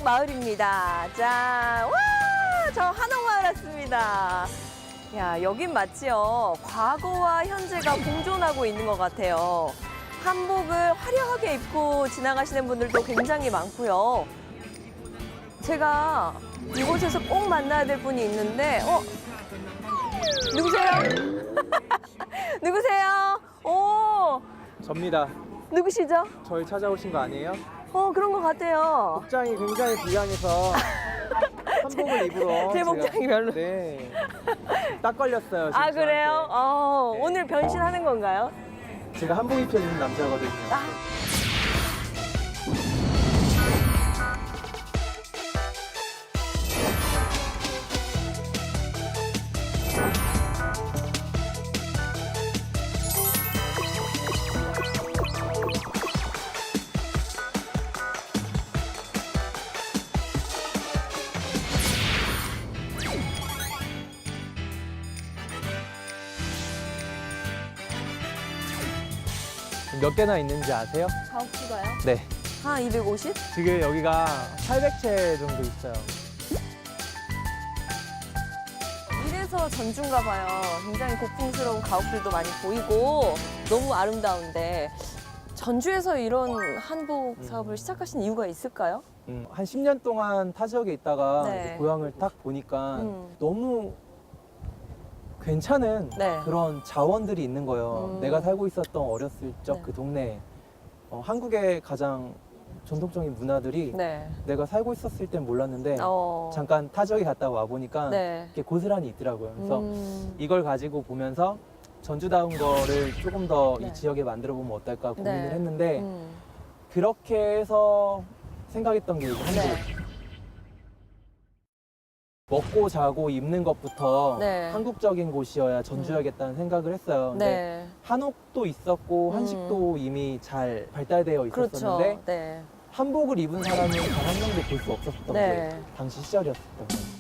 한옥마을입니다. 자, 와, 저 한옥마을 왔습니다. 야, 여긴 마치요. 과거와 현재가 공존하고 있는 것 같아요. 한복을 화려하게 입고 지나가시는 분들도 굉장히 많고요. 제가 이곳에서 꼭 만나야 될 분이 있는데, 누구세요? 누구세요? 오, 접니다. 누구시죠? 저희 찾아오신 거 아니에요? 그런 것 같아요. 복장이 굉장히 불량해서 한복을 입으러 제 복장이 별로. 네. 딱 걸렸어요. 지금 아, 그래요? 저한테. 네. 오늘 변신하는 건가요? 제가 한복 입혀 입는 남자거든요. 아. 몇 개나 있는지 아세요? 자옥수가요? 네. 한 250? 지금 여기가 800채 정도 있어요. 이래서 전주인가 봐요. 굉장히 고풍스러운 가옥들도 많이 보이고 너무 아름다운데 전주에서 이런 한복 사업을 시작하신 이유가 있을까요? 한 10년 동안 타 지역에 있다가 네. 이제 고향을 딱 보니까 음. 너무 괜찮은 네. 그런 자원들이 있는 거예요. 내가 살고 있었던 어렸을 적 네. 그 동네에 한국의 가장 전통적인 문화들이 네. 내가 살고 있었을 땐 몰랐는데 어. 잠깐 타 지역에 갔다 와 보니까 네. 이렇게 고스란히 있더라고요. 그래서 음. 이걸 가지고 보면서 전주다운 거를 조금 더 이 네. 지역에 만들어 보면 어떨까 고민을 네. 했는데 음. 그렇게 해서 생각했던 게 한국. 네. 먹고 자고 입는 것부터 네. 한국적인 곳이어야 전주야겠다는 생각을 했어요. 근데 네. 한옥도 있었고 한식도 이미 잘 발달되어 그렇죠. 있었었는데 네. 한복을 입은 사람은 단 한 명도 볼 수 없었던 네. 게 당시 시절이었었던 거예요.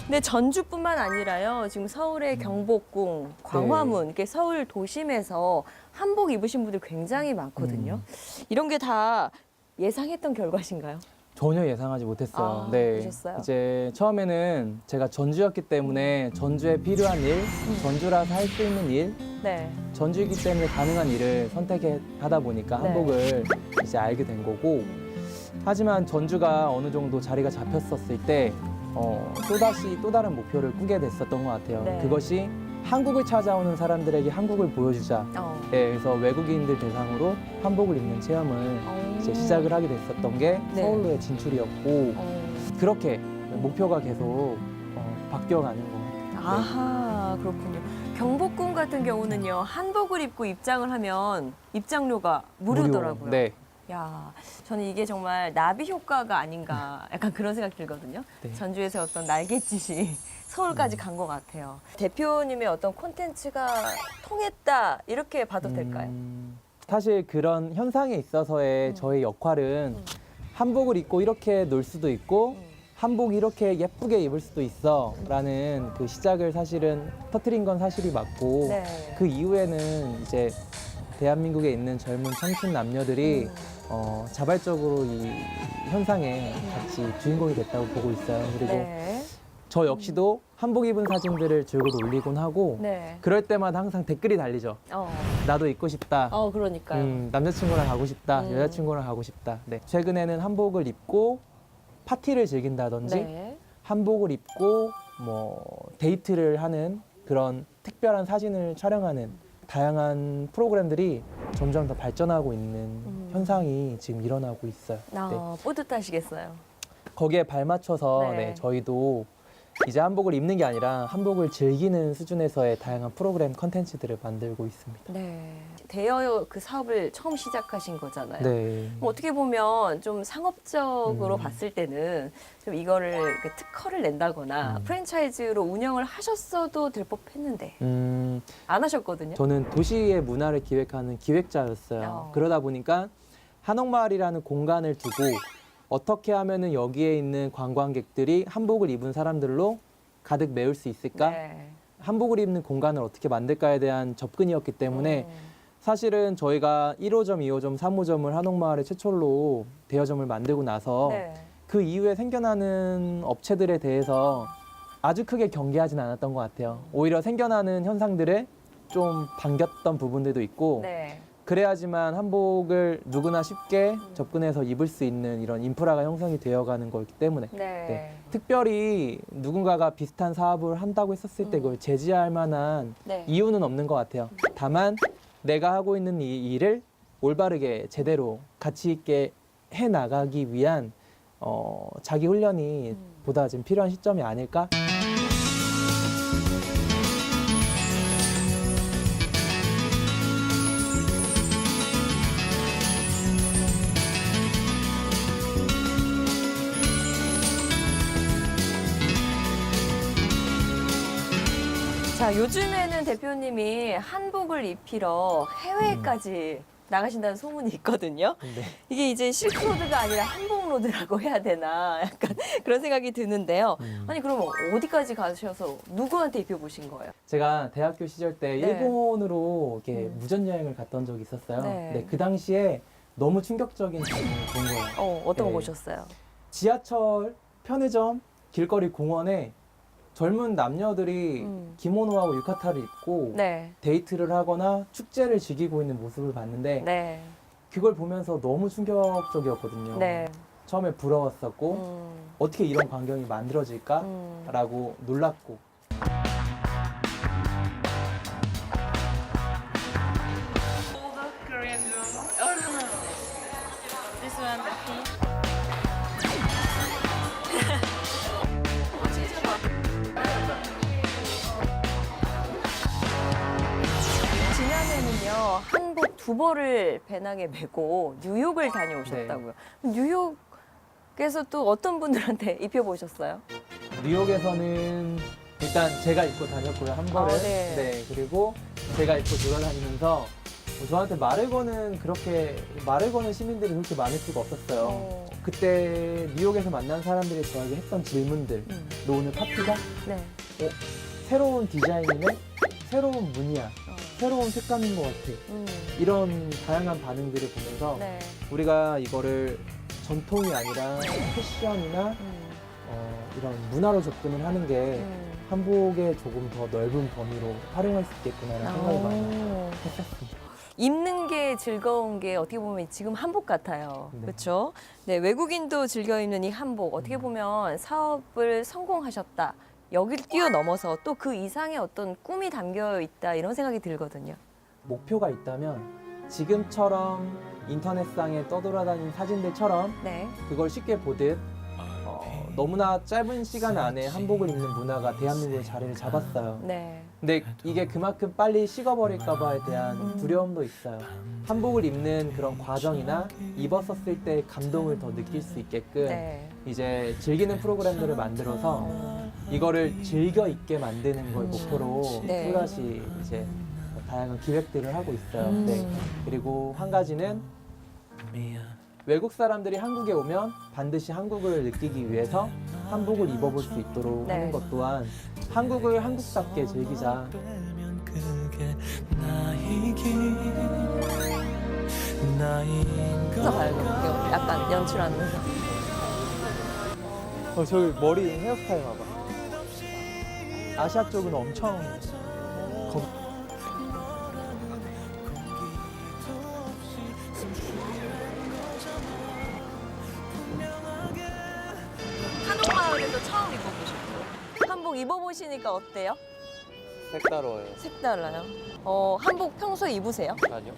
근데 전주뿐만 아니라요. 지금 서울의 경복궁, 광화문, 이렇게 서울 도심에서 한복 입으신 분들 굉장히 많거든요. 이런 게 다 예상했던 결과신가요? 전혀 예상하지 못했어요. 아, 네. 그러셨어요? 이제 처음에는 제가 전주였기 때문에 전주에 필요한 일, 전주라서 할 수 있는 일, 네. 전주이기 때문에 가능한 일을 선택하다 보니까 네. 한복을 이제 알게 된 거고, 하지만 전주가 어느 정도 자리가 잡혔었을 때 또다시 또 다른 목표를 꾸게 됐었던 것 같아요. 네. 그것이 한국을 찾아오는 사람들에게 한국을 보여주자. 네, 그래서 외국인들 대상으로 한복을 입는 체험을 이제 시작을 하게 됐었던 게 네. 서울로의 진출이었고, 그렇게 목표가 계속 바뀌어가는 것 같아요. 아하, 그렇군요. 경복궁 같은 경우는요. 한복을 입고 입장을 하면 입장료가 무료더라고요. 네. 야, 저는 이게 정말 나비 효과가 아닌가 약간 그런 생각 들거든요. 네. 전주에서 어떤 날갯짓이 서울까지 간 것 같아요. 대표님의 어떤 콘텐츠가 통했다 이렇게 봐도 될까요? 사실 그런 현상에 있어서의 저의 역할은 한복을 입고 이렇게 놀 수도 있고 한복 이렇게 예쁘게 입을 수도 있어 라는 그 시작을 사실은 터트린 건 사실이 맞고, 네. 그 이후에는 이제 대한민국에 있는 젊은 청춘 남녀들이 자발적으로 이 현상에 같이 주인공이 됐다고 보고 있어요. 그리고 네. 저 역시도 한복 입은 사진들을 줄곧 올리곤 하고, 네. 그럴 때마다 항상 댓글이 달리죠. 나도 입고 싶다. 그러니까요. 남자친구랑 가고 싶다. 음. 여자친구랑 가고 싶다. 네. 최근에는 한복을 입고 파티를 즐긴다든지 네. 한복을 입고 뭐 데이트를 하는 그런 특별한 사진을 촬영하는 다양한 프로그램들이 점점 더 발전하고 있는 현상이 지금 일어나고 있어요. 네. 뿌듯하시겠어요. 거기에 발맞춰서 네. 네, 저희도 이제 한복을 입는 게 아니라 한복을 즐기는 수준에서의 다양한 프로그램 컨텐츠들을 만들고 있습니다. 네. 대여 그 사업을 처음 시작하신 거잖아요. 네. 뭐 어떻게 보면 좀 상업적으로 음. 봤을 때는 좀 이거를 이렇게 특허를 낸다거나 프랜차이즈로 운영을 하셨어도 될 법했는데 안 하셨거든요. 저는 도시의 문화를 기획하는 기획자였어요. 그러다 보니까 한옥마을이라는 공간을 두고 어떻게 하면은 여기에 있는 관광객들이 한복을 입은 사람들로 가득 메울 수 있을까? 네. 한복을 입는 공간을 어떻게 만들까에 대한 접근이었기 때문에 사실은 저희가 1호점, 2호점, 3호점을 한옥마을에 최초로 대여점을 만들고 나서 네. 그 이후에 생겨나는 업체들에 대해서 아주 크게 경계하진 않았던 것 같아요. 오히려 생겨나는 현상들에 좀 반겼던 부분들도 있고 네. 그래야지만 한복을 누구나 쉽게 접근해서 입을 수 있는 이런 인프라가 형성이 되어가는 거기 때문에 네. 특별히 누군가가 비슷한 사업을 한다고 했었을 때 그걸 제지할 만한 네. 이유는 없는 것 같아요. 다만 내가 하고 있는 이 일을 올바르게 제대로 가치 있게 해 나가기 위한 자기 훈련이 보다 지금 필요한 시점이 아닐까? 자, 요즘에는 대표님이 한복을 입히러 해외까지 나가신다는 소문이 있거든요. 네. 이게 이제 실크로드가 아니라 한복로드라고 해야 되나 약간 그런 생각이 드는데요. 아니 그럼 어디까지 가셔서 누구한테 입혀보신 거예요? 제가 대학교 시절 때 네. 일본으로 이렇게 무전 여행을 갔던 적이 있었어요. 네. 네, 그 당시에 너무 충격적인 경험을 본 거예요. 어떤 거 네. 보셨어요? 지하철, 편의점, 길거리 공원에 젊은 남녀들이 기모노하고 유카타를 입고 네. 데이트를 하거나 축제를 즐기고 있는 모습을 봤는데 네. 그걸 보면서 너무 충격적이었거든요. 네. 처음에 부러웠었고 어떻게 이런 광경이 만들어질까라고 놀랐고 Korean drama. Oh no, no. This one, the tea. 지난해는요 한복 두 벌을 배낭에 메고 뉴욕을 다녀오셨다고요. 뉴욕에서 또 어떤 분들한테 입혀보셨어요? 뉴욕에서는 일단 제가 입고 다녔고요 한 벌을. 네. 네, 그리고 제가 입고 돌아다니면서 저한테 말을 거는 시민들이 그렇게 많을 수가 없었어요. 그때 뉴욕에서 만난 사람들이 저에게 했던 질문들. 너 오늘 파티가? 네. 새로운 디자인이네? 새로운 무늬야. 새로운 색감인 것 같아. 이런 다양한 반응들을 보면서 네. 우리가 이거를 전통이 아니라 패션이나 이런 문화로 접근을 하는 게 한복에 조금 더 넓은 범위로 활용할 수 있겠구나라는 생각을 많이 했었습니다. 입는 게 즐거운 게 어떻게 보면 지금 한복 같아요. 네. 그렇죠? 네, 외국인도 즐겨 입는 이 한복 어떻게 보면 사업을 성공하셨다. 여기를 뛰어넘어서 또 그 이상의 어떤 꿈이 담겨 있다 이런 생각이 들거든요. 목표가 있다면 지금처럼 인터넷상에 떠돌아다니는 사진들처럼 네. 그걸 쉽게 보듯 너무나 짧은 시간 안에 한복을 입는 문화가 대한민국에 자리를 잡았어요. 네. 근데 이게 그만큼 빨리 식어버릴까 봐에 대한 두려움도 있어요. 한복을 입는 그런 과정이나 입었었을 때 감동을 더 느낄 수 있게끔 네. 이제 즐기는 프로그램들을 만들어서 이거를 즐겨 입게 만드는 걸 목표로 네. 또다시 이제 다양한 기획들을 하고 있어요. 네. 그리고 한 가지는 외국 사람들이 한국에 오면 반드시 한국을 느끼기 위해서 한복을 입어볼 수 있도록 네. 하는 것 또한 한국을 한국답게 즐기자. 그래서 봐요. 약간 연출하면서. 저기 머리 헤어스타일 봐봐. 아시아 쪽은 엄청 한옥마을에서 처음 입어보셨고 한복 입어보시니까 어때요? 색다르워요. 색달라요? 한복 평소에 입으세요? 아니요.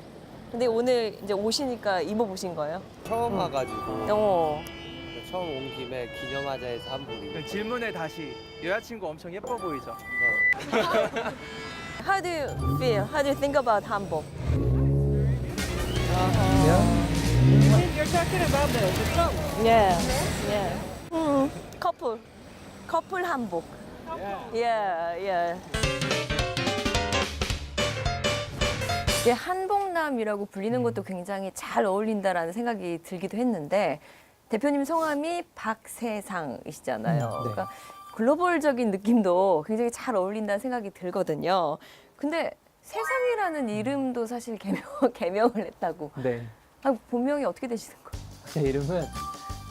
근데 오늘 이제 오시니까 입어보신 거예요? 처음 와가지고 어. 처음 온 김에 기념하자해서 한복 입고. 질문에 다시 여자친구 엄청 예뻐 보이죠? 네. How do you feel? How do you think about 한복? 그러면 You're talking about the trunk. 예. 예. 커플 한복. 예. 이게 한복남이라고 불리는 것도 굉장히 잘 어울린다라는 생각이 들기도 했는데 대표님 성함이 박세상이시잖아요. 네. 그러니까 글로벌적인 느낌도 굉장히 잘 어울린다는 생각이 들거든요. 근데 세상이라는 이름도 사실 개명을 했다고. 네. 아, 본명이 어떻게 되시는 거예요? 제 이름은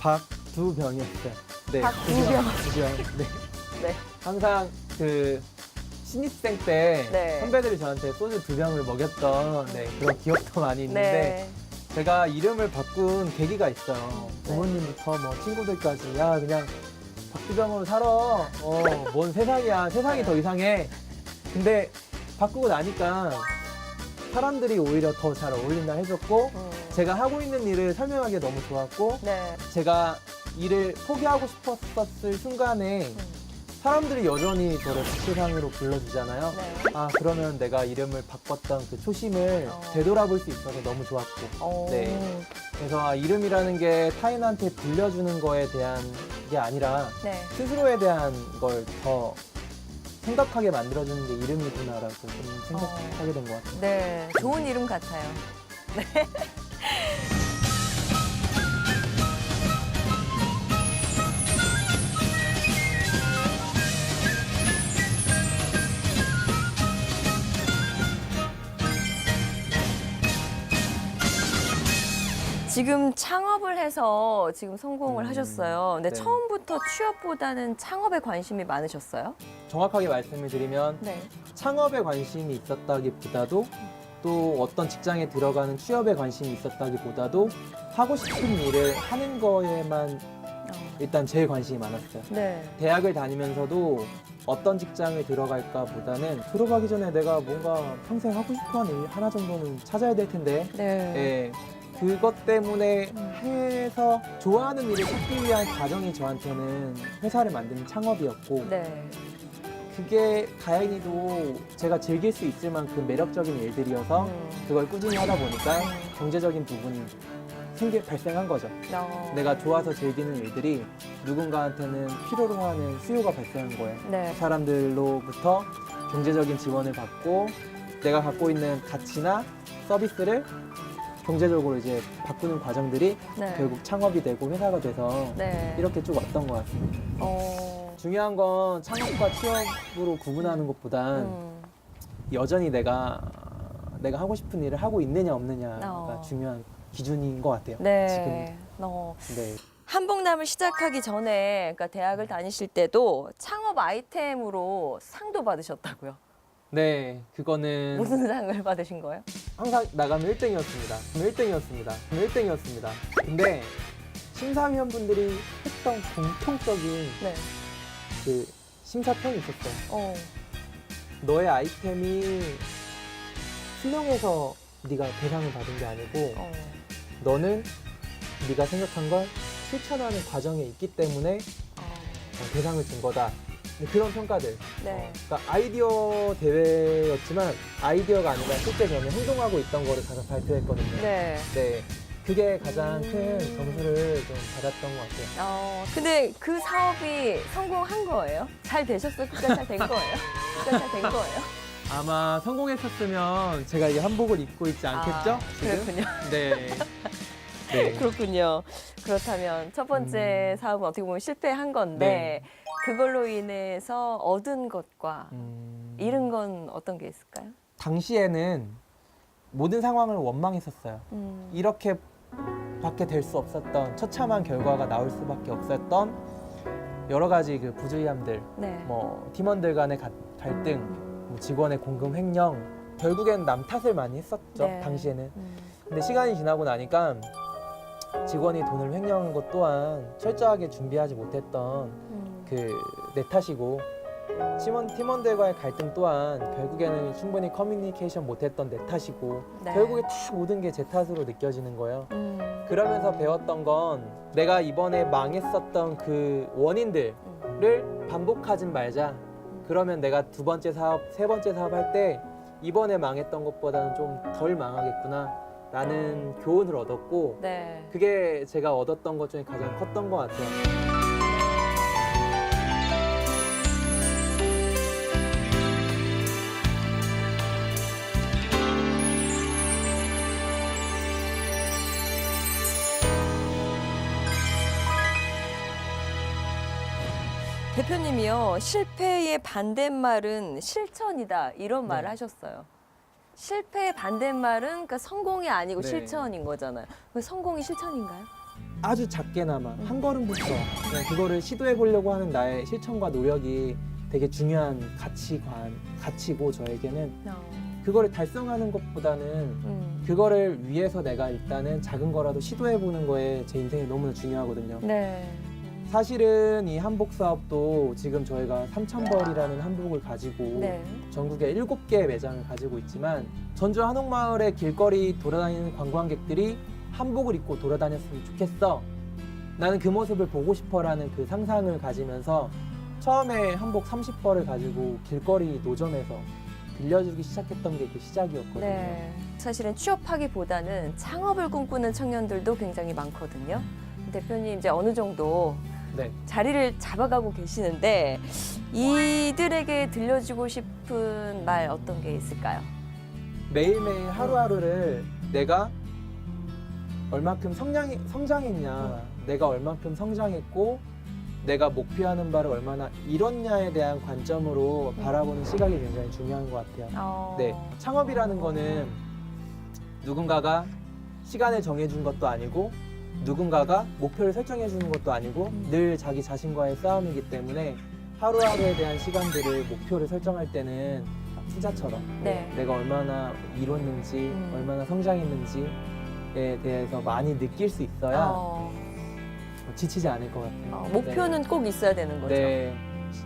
박두병이었어요. 네. 박두병. 두병. 네. 네. 항상 그 신입생 때 네. 선배들이 저한테 소주 2병을 먹였던 그런 기억도 많이 있는데 네. 제가 이름을 바꾼 계기가 있어요. 부모님부터 뭐 친구들까지 야 그냥 박두병으로 살아. 뭔 세상이야. 세상이 더 이상해. 근데 바꾸고 나니까 사람들이 오히려 더 잘 어울린다 해줬고 제가 하고 있는 일을 설명하기 너무 좋았고 네. 제가 일을 포기하고 싶었을 순간에 사람들이 여전히 저를 박세상으로 불러주잖아요. 네. 아 그러면 내가 이름을 바꿨던 그 초심을 되돌아볼 수 있어서 너무 좋았고 네. 그래서 이름이라는 게 타인한테 불려주는 거에 대한 게 아니라 네. 스스로에 대한 걸 더 생각하게 만들어주는 게 이름이구나라고 좀 생각하게 된 것 같아요. 네. 좋은 이름 같아요. 네. 지금 창업을 해서 지금 성공을 하셨어요. 근데 네. 처음부터 취업보다는 창업에 관심이 많으셨어요? 정확하게 말씀을 드리면 네. 창업에 관심이 있었다기보다도 또 어떤 직장에 들어가는 취업에 관심이 있었다기보다도 하고 싶은 일을 하는 거에만 일단 제일 관심이 많았어요. 네. 대학을 다니면서도 어떤 직장에 들어갈까 보다는 졸업하기 전에 내가 뭔가 평생 하고 싶어 하는 일 하나 정도는 찾아야 될 텐데 네. 예, 그것 때문에 해서 좋아하는 일을 찾기 위한 과정이 저한테는 회사를 만드는 창업이었고 네. 그게 다행히도 제가 즐길 수 있을 만큼 매력적인 일들이어서 그걸 꾸준히 하다 보니까 경제적인 부분이 발생한 거죠. 내가 좋아서 즐기는 일들이 누군가한테는 필요로 하는 수요가 발생한 거예요. 네. 사람들로부터 경제적인 지원을 받고 내가 갖고 있는 가치나 서비스를 경제적으로 이제 바꾸는 과정들이 네. 결국 창업이 되고 회사가 돼서 네. 이렇게 쭉 왔던 것 같습니다. 중요한 건 창업과 취업으로 구분하는 것보단 여전히 내가 하고 싶은 일을 하고 있느냐 없느냐가 중요한 기준인 것 같아요. 네. 지금. 네. 한복남을 시작하기 전에, 그러니까 대학을 다니실 때도 창업 아이템으로 상도 받으셨다고요? 네, 그거는 무슨 상을 받으신 거예요? 항상 나가면 1등이었습니다. 근데 심사위원분들이 했던 공통적인 네. 그 심사평이 있었어요. 어. 너의 아이템이 수명해서 네가 대상을 받은 게 아니고 너는 네가 생각한 걸 실천하는 과정에 있기 때문에 대상을 준 거다. 그런 평가들. 네. 그러니까 아이디어 대회였지만 아이디어가 아니라 실제 저는 행동하고 있던 거를 가서 발표했거든요. 네. 네. 그게 가장 큰 점수를 좀 받았던 것 같아요. 근데 그 사업이 성공한 거예요? 잘 되셨어요? 끝까지 잘 된 거예요? 끝까지 잘 된 거예요? 아마 성공했었으면 제가 이 한복을 입고 있지 않겠죠? 지금? 그렇군요. 네. 네. 그렇군요. 그렇다면 첫 번째 사업은 어떻게 보면 실패한 건데 그걸로 인해서 얻은 것과 잃은 건 어떤 게 있을까요? 당시에는 모든 상황을 원망했었어요. 이렇게밖에 될 수 없었던 처참한 결과가 나올 수밖에 없었던 여러 가지 그 부주의함들, 네. 뭐 팀원들 간의 갈등, 뭐 직원의 공금 횡령, 결국엔 남 탓을 많이 했었죠. 네. 당시에는. 근데 시간이 지나고 나니까 직원이 돈을 횡령한 것 또한 철저하게 준비하지 못했던 그 내 탓이고 팀원들과의 갈등 또한 결국에는 충분히 커뮤니케이션 못했던 내 탓이고 네. 결국에 다 모든 게 제 탓으로 느껴지는 거예요. 그러면서 배웠던 건 내가 이번에 망했었던 그 원인들을 반복하진 말자. 그러면 내가 두 번째 사업, 세 번째 사업 할 때 이번에 망했던 것보다는 좀 덜 망하겠구나. 라는 교훈을 얻었고 네. 그게 제가 얻었던 것 중에 가장 컸던 것 같아요. 대표님이요, 실패의 반대말은 실천이다 이런 말을 네. 하셨어요. 실패의 반대말은 그러니까 성공이 아니고 네. 실천인 거잖아요. 그 성공이 실천인가요? 아주 작게나마 한 걸음부터 그냥 그거를 시도해 보려고 하는 나의 실천과 노력이 되게 중요한 가치고 저에게는 그거를 달성하는 것보다는 그거를 위해서 내가 일단은 작은 거라도 시도해 보는 거에 제 인생이 너무나 중요하거든요. 네. 사실은 이 한복 사업도 지금 저희가 3,000벌이라는 한복을 가지고 네. 전국에 7개의 매장을 가지고 있지만 전주 한옥마을의 길거리 돌아다니는 관광객들이 한복을 입고 돌아다녔으면 좋겠어. 나는 그 모습을 보고 싶어라는 그 상상을 가지면서 처음에 한복 30벌을 가지고 길거리 노점에서 빌려주기 시작했던 게 그 시작이었거든요. 네. 사실은 취업하기보다는 창업을 꿈꾸는 청년들도 굉장히 많거든요. 대표님 이제 어느 정도 네. 자리를 잡아가고 계시는데 이들에게 들려주고 싶은 말 어떤 게 있을까요? 매일매일 하루하루를 내가 얼마큼 성장했냐, 내가 얼마큼 성장했고, 내가 목표하는 바를 얼마나 이뤘냐에 대한 관점으로 바라보는 시각이 굉장히 중요한 것 같아요. 네, 창업이라는 거는 누군가가 시간을 정해준 것도 아니고, 누군가가 목표를 설정해 주는 것도 아니고, 늘 자기 자신과의 싸움이기 때문에 하루하루에 대한 시간들을 목표를 설정할 때는 투자처럼 네. 내가 얼마나 이뤘는지, 얼마나 성장했는지에 대해서 많이 느낄 수 있어야 지치지 않을 것 같아요. 목표는 꼭 있어야 되는 거죠. 네.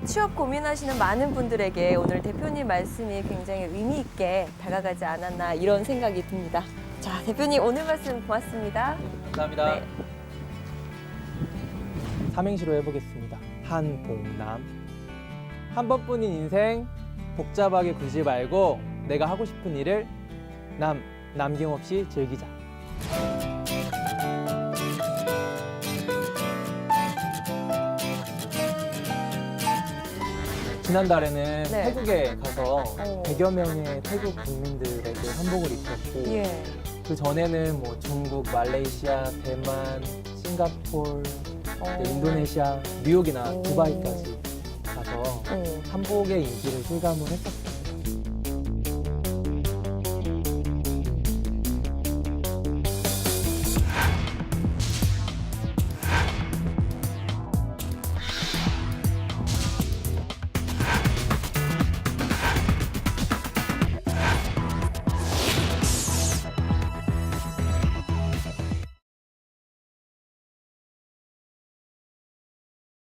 취업 고민하시는 많은 분들에게 오늘 대표님 말씀이 굉장히 의미 있게 다가가지 않았나 이런 생각이 듭니다. 자, 대표님 오늘 말씀 고맙습니다. 감사합니다. 네. 삼행시로 해보겠습니다. 한복남. 한 번뿐인 인생 복잡하게 굴지 말고 내가 하고 싶은 일을 남김없이 즐기자. 지난달에는 네. 태국에 가서 오. 100여 명의 태국 국민들에게 한복을 입혔고 예. 그 전에는 뭐 중국, 말레이시아, 대만, 싱가포르, 인도네시아, 뉴욕이나 오. 두바이까지 가서 오. 한복의 인기를 실감을 했었어요.